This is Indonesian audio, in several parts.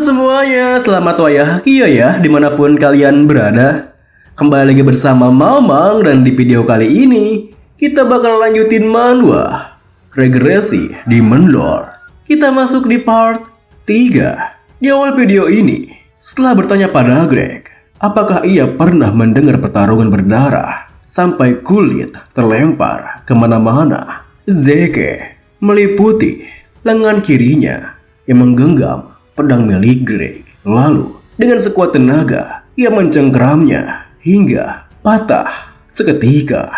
semuanya, selamat Wayahkia ya dimanapun kalian berada. Kembali lagi bersama Mamang dan di video kali ini kita bakal lanjutin manhwa regresi Demon Lord. Kita masuk di part 3. Di awal video ini, setelah bertanya pada Greg apakah ia pernah mendengar pertarungan berdarah sampai kulit terlempar kemana-mana, Zeke meliputi lengan kirinya yang menggenggam pedang milik Greg. Lalu dengan sekuat tenaga ia mencengkeramnya hingga patah seketika.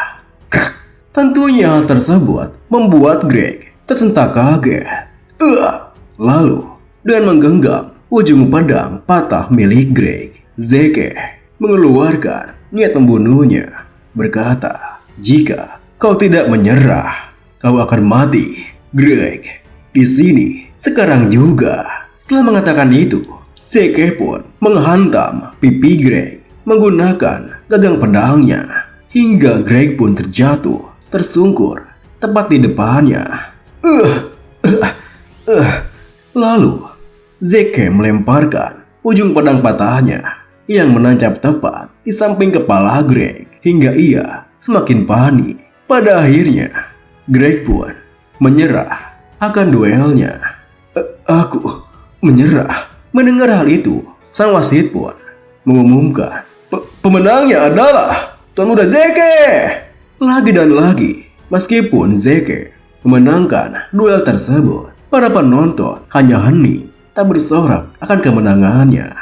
Tentunya hal tersebut membuat Greg tersentak kaget. Lalu dengan menggenggam ujung pedang patah milik Greg, Zeke mengeluarkan niat membunuhnya, berkata, "Jika kau tidak menyerah, kau akan mati, Greg. Di sini sekarang juga." Setelah mengatakan itu, Zeke pun menghantam pipi Greg menggunakan gagang pedangnya hingga Greg pun terjatuh tersungkur tepat di depannya. Lalu Zeke melemparkan ujung pedang patahnya yang menancap tepat di samping kepala Greg hingga ia semakin panik. Pada akhirnya Greg pun menyerah akan duelnya. Aku menyerah. Mendengar hal itu, sang wasit pun mengumumkan, pemenangnya adalah Tuan Muda Zeke. Lagi dan lagi, meskipun Zeke memenangkan duel tersebut, para penonton hanya hening tak bersorak akan kemenangannya.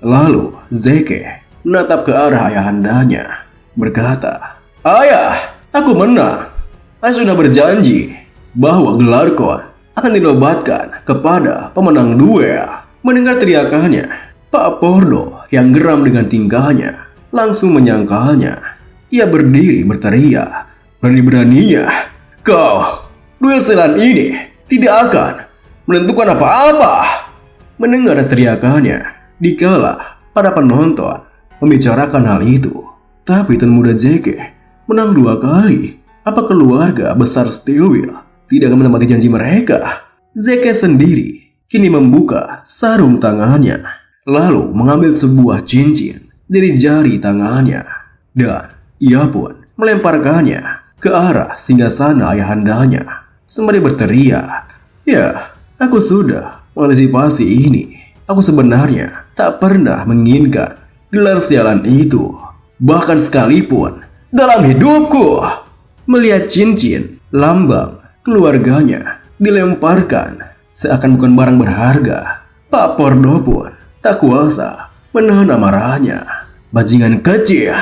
Lalu Zeke menatap ke arah ayahandanya, berkata, "Ayah, aku menang. Saya sudah berjanji bahwa Gelarkon akan dinobatkan kepada pemenang duel." Mendengar teriakannya, Pak Pordo yang geram dengan tingkahnya langsung menyangkalnya. Ia berdiri berteriak, "Berani-beraninya kau, duel silat ini tidak akan menentukan apa-apa." Mendengar teriakannya, dikala para penonton membicarakan hal itu, tapi Tuan Muda Zeke menang 2 kali. Apa keluarga besar Stillwell tidak akan menepati janji mereka? Zeke sendiri kini membuka sarung tangannya, lalu mengambil sebuah cincin dari jari tangannya, dan ia pun melemparkannya ke arah singgasana ayahandanya sembari berteriak, "Ya, aku sudah mengantisipasi ini. Aku sebenarnya tak pernah menginginkan gelar sialan itu, bahkan sekalipun dalam hidupku." Melihat cincin lambang keluarganya dilemparkan seakan bukan barang berharga, Pak Pordo pun tak kuasa menahan amarahnya. Bajingan kecil.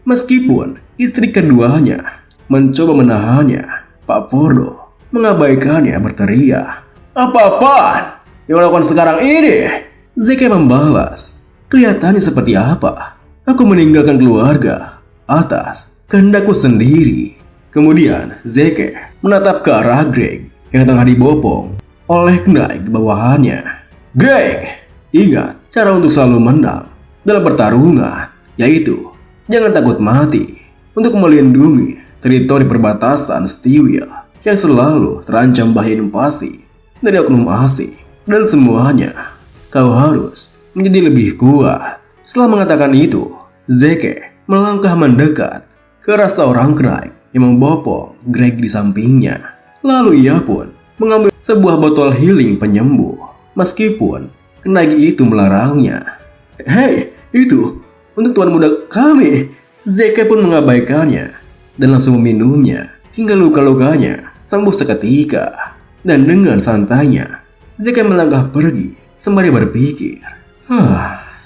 Meskipun istri keduanya mencoba menahannya, Pak Pordo mengabaikannya, berteriak, "Apa-apaan yang lakukan sekarang ini?" Zeke membalas, "Kelihatannya seperti apa? Aku meninggalkan keluarga atas kehendakku sendiri." Kemudian Zeke menatap ke arah Greg yang tengah dibopong oleh Knight bawahannya. "Greg, ingat cara untuk selalu menang dalam pertarungan, yaitu jangan takut mati untuk melindungi teritori perbatasan Stillwell yang selalu terancam bahaya invasi dari oknum asing, dan semuanya kau harus menjadi lebih kuat." Setelah mengatakan itu, Zeke melangkah mendekat ke arah seorang Knight yang membopong Greg di sampingnya. Lalu ia pun mengambil sebuah botol healing penyembuh, meskipun Knight itu melarangnya. "Hei, itu untuk tuan muda kami." Zeke pun mengabaikannya dan langsung meminumnya hingga luka-lukanya sembuh seketika. Dan dengan santainya, Zeke melangkah pergi sembari berpikir,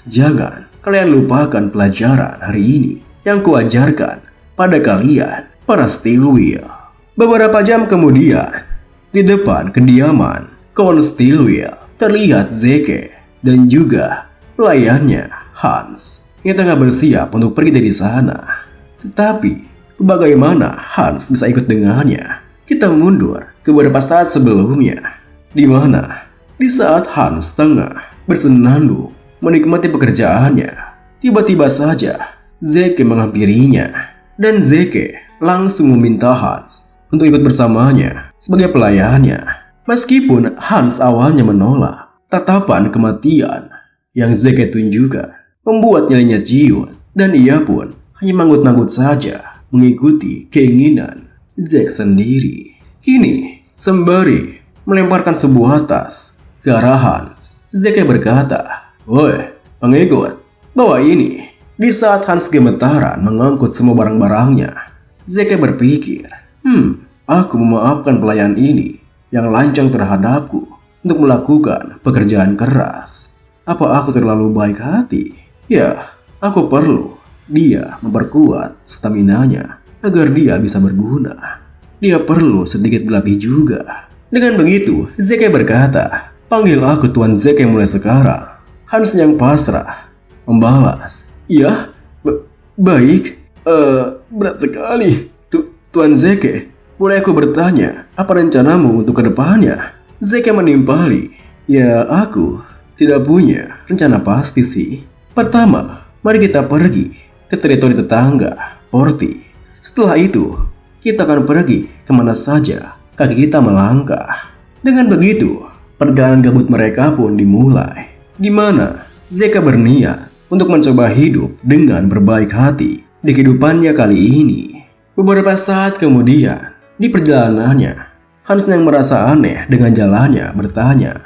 jangan kalian lupakan pelajaran hari ini yang kuajarkan pada kalian, para Stillwell." Beberapa jam kemudian, di depan kediaman Count Stillwell terlihat Zeke dan juga pelayannya Hans yang tengah bersiap untuk pergi dari sana. Tetapi bagaimana Hans bisa ikut dengannya? Kita mundur ke beberapa saat sebelumnya, di mana di saat Hans tengah bersenandung menikmati pekerjaannya, tiba-tiba saja Zeke menghampirinya dan Zeke langsung meminta Hans untuk ikut bersamanya sebagai pelayannya. Meskipun Hans awalnya menolak, tatapan kematian yang Zeke tunjukkan membuat nyalinya ciut, dan ia pun hanya manggut-manggut saja mengikuti keinginan Zack sendiri. Kini, sembari melemparkan sebuah tas ke arah Hans, Zeke berkata, "Woi, pengikut, bawa ini." Di saat Hans gemetaran mengangkut semua barang-barangnya, Zeke berpikir, aku memaafkan pelayan ini yang lancang terhadapku untuk melakukan pekerjaan keras. Apa aku terlalu baik hati? Ya, aku perlu dia memperkuat staminanya agar dia bisa berguna. Dia perlu sedikit berlatih juga. Dengan begitu, Zeke berkata, "Panggil aku Tuan Zeke mulai sekarang." Hans yang pasrah membalas, "Ya, baik. Berat sekali. Tuan Zeke, boleh aku bertanya, apa rencanamu untuk kedepannya?" Zeke menimpali, "Ya, aku tidak punya rencana pasti sih. Pertama, mari kita pergi ke teritori tetangga, Porti. Setelah itu, kita akan pergi kemana saja kaki kita melangkah." Dengan begitu, perjalanan gabut mereka pun dimulai, di mana Zeke berniat untuk mencoba hidup dengan berbaik hati di kehidupannya kali ini. Beberapa saat kemudian, di perjalanannya, Hans yang merasa aneh dengan jalannya bertanya,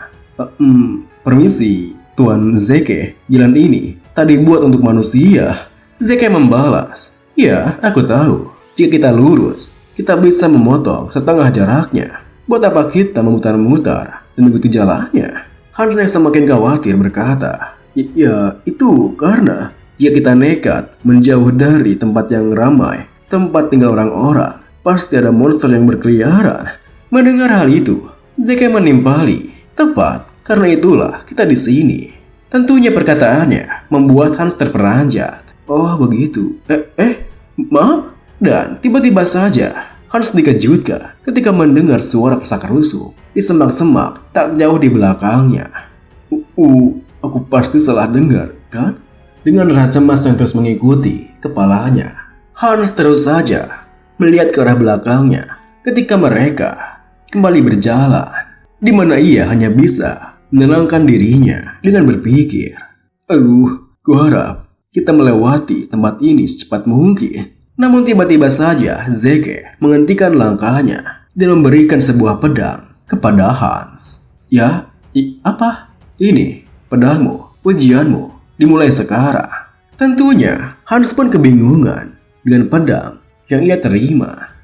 "Permisi, Tuan Zeke, jalan ini tadi buat untuk manusia." Zeke membalas, "Ya, aku tahu. Jika kita lurus, kita bisa memotong setengah jaraknya. Buat apa kita memutar-mutar dan mengikuti jalannya?" Hans yang semakin khawatir berkata, Ya, itu karena jika kita nekat menjauh dari tempat yang ramai, tempat tinggal orang-orang, pasti ada monster yang berkeliaran." Mendengar hal itu, Zeke menimpali, "Tepat, karena itulah kita di sini." Tentunya perkataannya membuat Hans terperanjat. "Oh begitu, maaf." Dan tiba-tiba saja Hans dikejutkan ketika mendengar suara kesak-kerusuk di semak-semak tak jauh di belakangnya. Aku pasti salah dengar, kan?" Dengan rasa cemas yang terus mengikuti kepalanya, Hans terus saja melihat ke arah belakangnya ketika mereka kembali berjalan, di mana ia hanya bisa menenangkan dirinya dengan berpikir, kuharap kita melewati tempat ini secepat mungkin." Namun tiba-tiba saja Zeke menghentikan langkahnya dan memberikan sebuah pedang kepada Hans. "Ya, apa? Ini pedangmu, ujianmu dimulai sekarang." Tentunya Hans pun kebingungan dengan pedang yang ia terima.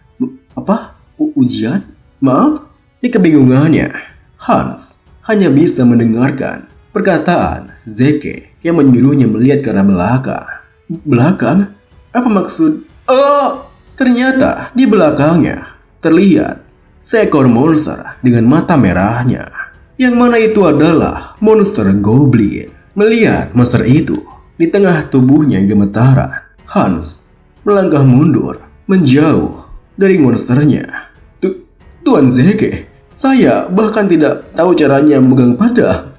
"Apa? Ujian? Maaf?" Di kebingungannya, Hans hanya bisa mendengarkan perkataan Zeke yang menyuruhnya melihat ke arah belakang. Belakang? Apa maksud? Ternyata di belakangnya terlihat seekor monster dengan mata merahnya. Yang mana itu adalah monster goblin. Melihat monster itu di tengah tubuhnya yang gemetaran, Hans melangkah mundur menjauh dari monsternya. "Tuan Zeke, saya bahkan tidak tahu caranya memegang pedang.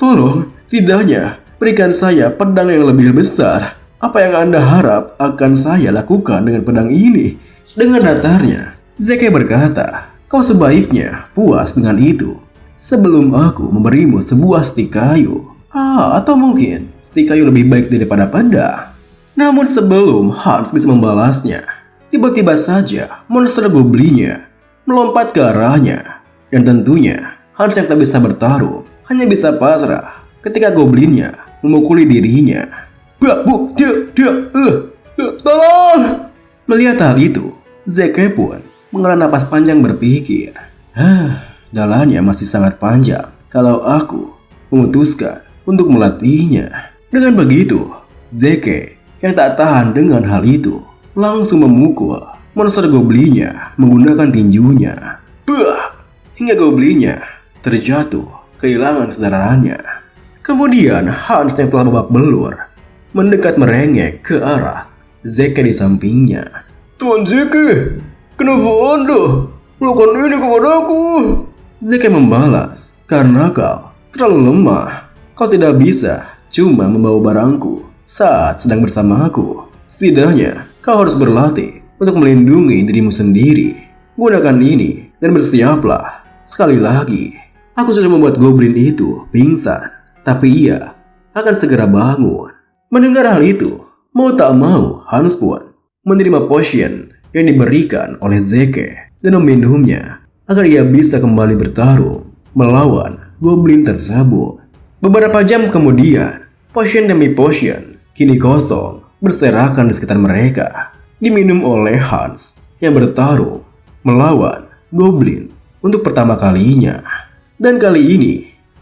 Tolong, setidaknya berikan saya pedang yang lebih besar. Apa yang Anda harap akan saya lakukan dengan pedang ini?" Dengan datarnya, Zeke berkata, "Kau sebaiknya puas dengan itu sebelum aku memberimu sebuah stik kayu. Atau mungkin stik kayu lebih baik daripada pedang." Namun sebelum Hans bisa membalasnya, tiba-tiba saja monster goblinnya melompat ke arahnya. Dan tentunya Hans yang tak bisa bertarung hanya bisa pasrah ketika goblinnya memukuli dirinya. Tolong! Melihat hal itu, Zeke pun menghela napas panjang berpikir, jalannya masih sangat panjang kalau aku memutuskan untuk melatihnya. Dengan begitu, Zeke yang tak tahan dengan hal itu langsung memukul monster goblinnya menggunakan tinjunya. Hingga goblinnya terjatuh kehilangan kesadarannya. Kemudian Hans yang telah babak belur mendekat merengek ke arah Zeke di sampingnya. "Tuan Zeke, kenapa Anda melakukan ini kepadaku?" Zeke membalas, "Karena kau terlalu lemah. Kau tidak bisa cuma membawa barangku saat sedang bersamaku. Setidaknya kau harus berlatih untuk melindungi dirimu sendiri. Gunakan ini dan bersiaplah. Sekali lagi, aku sudah membuat goblin itu pingsan, tapi ia akan segera bangun. Mendengar hal itu, mau tak mau Hans pun menerima potion yang diberikan oleh Zeke dan meminumnya agar ia bisa kembali bertarung melawan goblin tersebut. Beberapa jam kemudian, potion demi potion kini kosong berserakan di sekitar mereka, diminum oleh Hans yang bertarung melawan goblin untuk pertama kalinya. Dan kali ini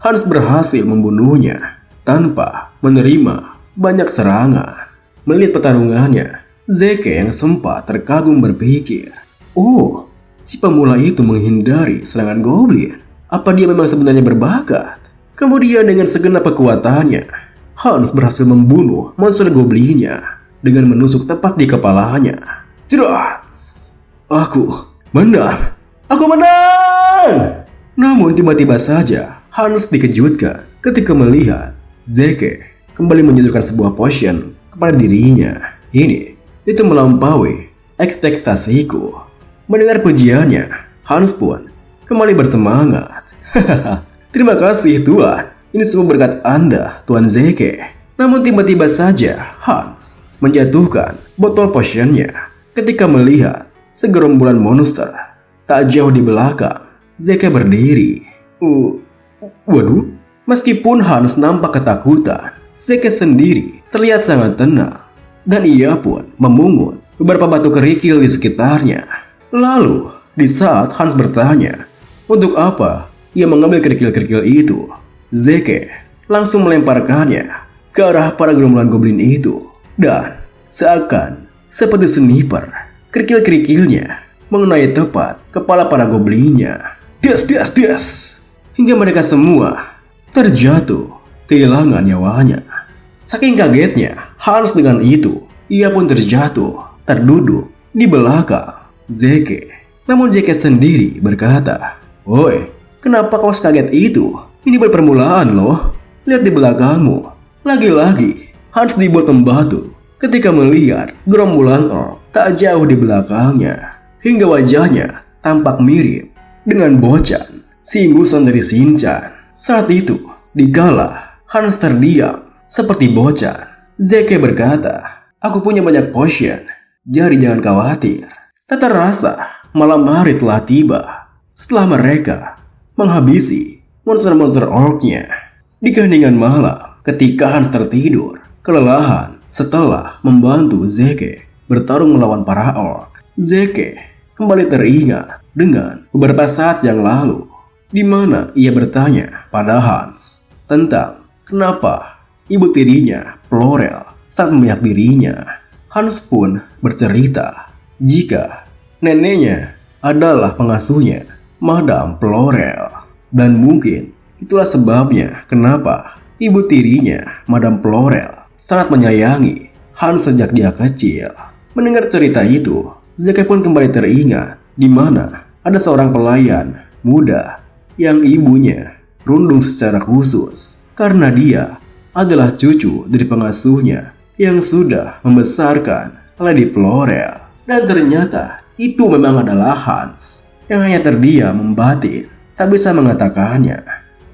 Hans berhasil membunuhnya tanpa menerima banyak serangan. Melihat pertarungannya, Zeke yang sempat terkagum berpikir, "Oh, si pemula itu menghindari serangan goblin. Apa dia memang sebenarnya berbakat?" Kemudian dengan segenap kekuatannya, Hans berhasil membunuh monster goblinnya dengan menusuk tepat di kepalanya. Jerat! Aku menang! Aku menang! Namun tiba-tiba saja Hans dikejutkan ketika melihat Zeke kembali menjatuhkan sebuah potion kepada dirinya. Itu melampaui ekspektasiku. Mendengar pujiannya, Hans pun kembali bersemangat. Terima kasih Tuan, ini semua berkat Anda, Tuan Zeke. Namun tiba-tiba saja Hans menjatuhkan botol potionnya ketika melihat segerombolan monster tak jauh di belakang Zeke berdiri. Waduh, meskipun Hans nampak ketakutan, Zeke sendiri terlihat sangat tenang. Dan ia pun memungut beberapa batu kerikil di sekitarnya. Lalu, di saat Hans bertanya, untuk apa ia mengambil kerikil-kerikil itu, Zeke langsung melemparkannya ke arah para gerombolan goblin itu. Dan seakan seperti sniper, kerikil-kerikilnya mengenai tepat kepala para goblinnya. Des! Hingga mereka semua terjatuh kehilangan nyawanya. Saking kagetnya Hans dengan itu, ia pun terjatuh, terduduk di belakang Zeke. Namun Zeke sendiri berkata, "Woi, kenapa kau sekaget itu? Ini baru permulaan loh. Lihat di belakangmu." Lagi-lagi Hans dibuat membatu ketika melihat gerombolan orc tak jauh di belakangnya. Hingga wajahnya tampak mirip dengan Bochan, si ingusan dari Shinchan. Saat itu, dikala Hans terdiam seperti Bochan, Zeke berkata, "Aku punya banyak potion, jadi jangan khawatir." Tak terasa, malam hari telah tiba. Setelah mereka menghabisi monster-monster orknya di keheningan malam, ketika Hans tertidur kelelahan setelah membantu Zeke bertarung melawan para ork, Zeke kembali teringat dengan beberapa saat yang lalu, di mana ia bertanya pada Hans tentang kenapa ibu tirinya, Plorel, sangat memihak dirinya. Hans pun bercerita jika neneknya adalah pengasuhnya, Madame Plorel. Dan mungkin itulah sebabnya kenapa ibu tirinya, Madame Plorel, sangat menyayangi Hans sejak dia kecil. Mendengar cerita itu, Zeke pun kembali teringat di mana ada seorang pelayan muda yang ibunya rundung secara khusus karena dia adalah cucu dari pengasuhnya yang sudah membesarkan Lady Plorel. Dan ternyata itu memang adalah Hans yang hanya terdiam membatin, tak bisa mengatakannya.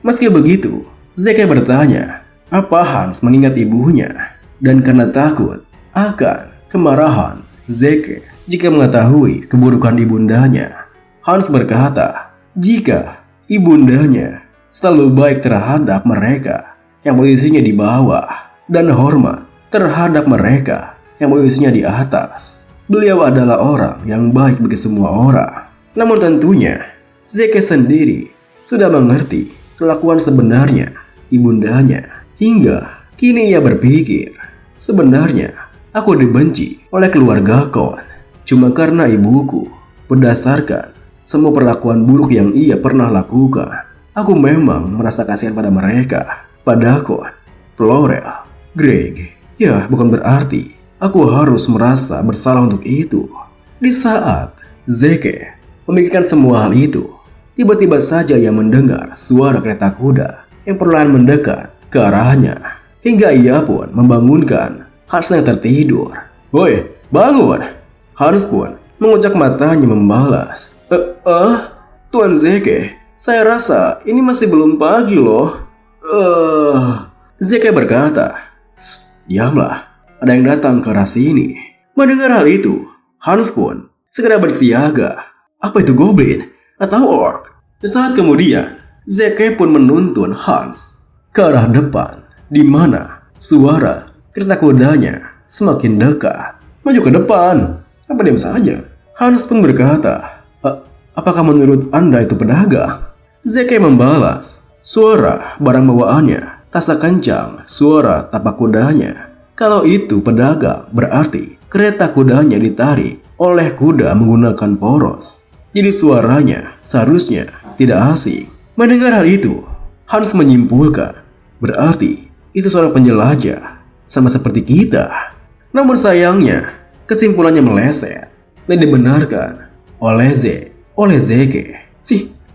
Meski begitu, Zeke bertanya, apa Hans mengingat ibunya? Dan karena takut akan kemarahan Zeke jika mengetahui keburukan ibundanya, Hans berkata, jika ibundanya selalu baik terhadap mereka yang posisinya di bawah dan hormat terhadap mereka yang posisinya di atas. Beliau adalah orang yang baik bagi semua orang. Namun tentunya Zeke sendiri sudah mengerti kelakuan sebenarnya ibundanya. Hingga kini ia berpikir, sebenarnya aku dibenci oleh keluarga Kon cuma karena ibuku. Berdasarkan semua perlakuan buruk yang ia pernah lakukan, aku memang merasa kasihan pada mereka. Pada Kon, Plorel, Greg. Ya, bukan berarti aku harus merasa bersalah untuk itu. Di saat Zeke memikirkan semua hal itu, tiba-tiba saja ia mendengar suara kereta kuda yang perlahan mendekat ke arahnya. Hingga ia pun membangunkan Hans yang tertidur. "Woi, bangun!" Hans pun mengucak matanya membalas. Tuan Zeke, saya rasa ini masih belum pagi loh. Zeke berkata, "Diamlah, ada yang datang ke arah sini." Mendengar hal itu, Hans pun segera bersiaga. Apa itu goblin atau orc? Sesaat kemudian, Zeke pun menuntun Hans ke arah depan, di mana suara kereta kudanya semakin dekat. "Maju ke depan, apa diam saja?" Hans pun berkata, "Apakah menurut Anda itu pedagang?" Zeke membalas, "Suara barang bawaannya tak sekencang suara tapak kudanya. Kalau itu pedagang, berarti kereta kudanya ditarik oleh kuda menggunakan poros. Jadi suaranya seharusnya tidak asing." Mendengar hal itu, Hans menyimpulkan, berarti itu seorang penjelajah, sama seperti kita. Namun sayangnya, kesimpulannya meleset dan dibenarkan oleh Zeke.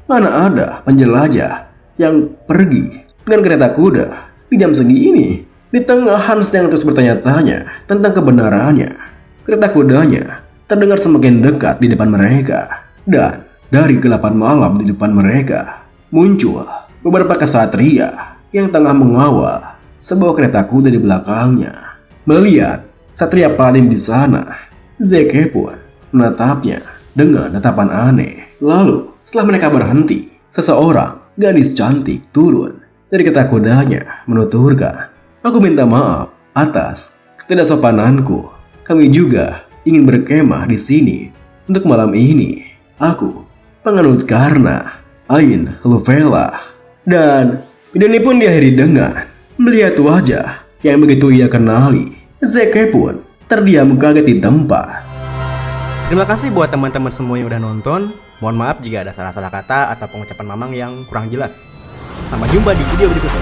Mana ada penjelajah yang pergi dengan kereta kuda di jam segini? Di tengah Hans yang terus bertanya-tanya tentang kebenarannya, kereta kudanya terdengar semakin dekat di depan mereka. Dan dari gelapan malam di depan mereka, muncul beberapa kesatria yang tengah mengawal sebuah kereta kuda di belakangnya. Melihat satria paling di sana, Zeke pun menatapnya dengan tatapan aneh. Lalu, setelah mereka berhenti, seseorang gadis cantik turun dari kereta kudanya menuturkan, "Aku minta maaf atas ketidaksopananku. Kami juga ingin berkemah di sini untuk malam ini. Aku penganut Karna, Ain Luvela." Dan video ini pun diakhiri dengan melihat wajah yang begitu ia kenali. Zeke pun terdiam kaget di tempat. Terima kasih buat teman-teman semua yang udah nonton. Mohon maaf jika ada salah-salah kata atau pengucapan Mamang yang kurang jelas. Sampai jumpa di video berikutnya.